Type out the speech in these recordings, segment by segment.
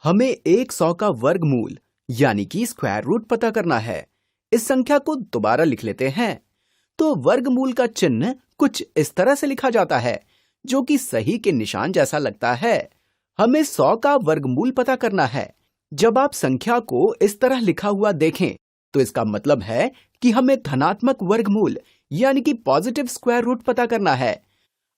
हमें एक 100 का वर्गमूल यानी कि स्क्वायर रूट पता करना है। इस संख्या को दोबारा लिख लेते हैं। तो वर्गमूल का चिन्ह कुछ इस तरह से लिखा जाता है, जो कि सही के निशान जैसा लगता है। हमें 100 का वर्गमूल पता करना है। जब आप संख्या को इस तरह लिखा हुआ देखें, तो इसका मतलब है कि हमें धनात्मक वर्गमूल यानी कि पॉजिटिव स्क्वायर रूट पता करना है।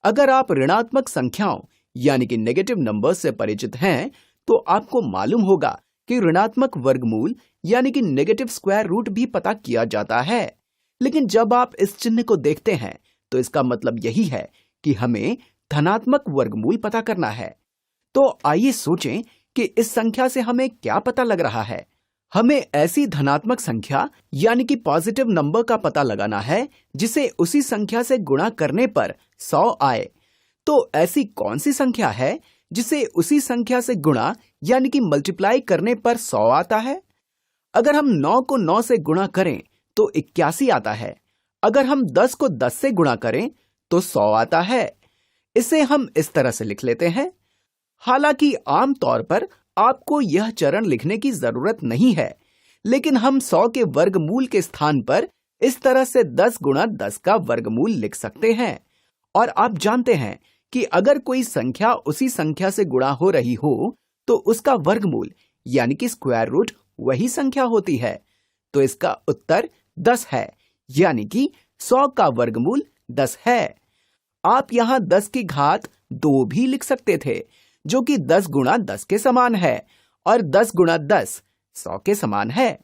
अगर आप ऋणात्मक संख्याओं यानी कि नेगेटिव नंबर्स से परिचित हैं, तो आपको मालूम होगा कि ऋणात्मक वर्गमूल यानी कि नेगेटिव स्क्वायर रूट भी पता किया जाता है। लेकिन जब आप इस चिन्ह को देखते हैं, तो इसका मतलब यही है कि हमें धनात्मक वर्गमूल पता करना है। तो आइए सोचें कि इस संख्या से हमें क्या पता लग रहा है। हमें ऐसी धनात्मक संख्या यानी कि पॉजिटिव नंबर का पता लगाना है जिसे उसी संख्या से गुणा करने पर 100 आए। तो ऐसी कौन सी संख्या है जिसे उसी संख्या से गुणा यानी कि मल्टीप्लाई करने पर 100 आता है? अगर हम 9 को 9 से गुणा करें तो 81 आता है। अगर हम 10 को 10 से गुणा करें तो 100 आता है। इसे हम इस तरह से लिख लेते हैं। हालांकि आमतौर पर आपको यह चरण लिखने की जरूरत नहीं है, लेकिन हम 100 के वर्गमूल के स्थान पर इस तरह से 10 गुणा 10 का वर्गमूल लिख सकते हैं। और आप जानते हैं कि अगर कोई संख्या उसी संख्या से गुणा हो रही हो, तो उसका वर्गमूल यानी कि स्क्वायर रूट वही संख्या होती है। तो इसका उत्तर 10 है, यानी कि 100 का वर्गमूल 10 है। आप यहाँ 10 की घात 2 भी लिख सकते थे, जो कि 10 गुणा 10 के समान है, और 10 गुणा 10 100 के समान है।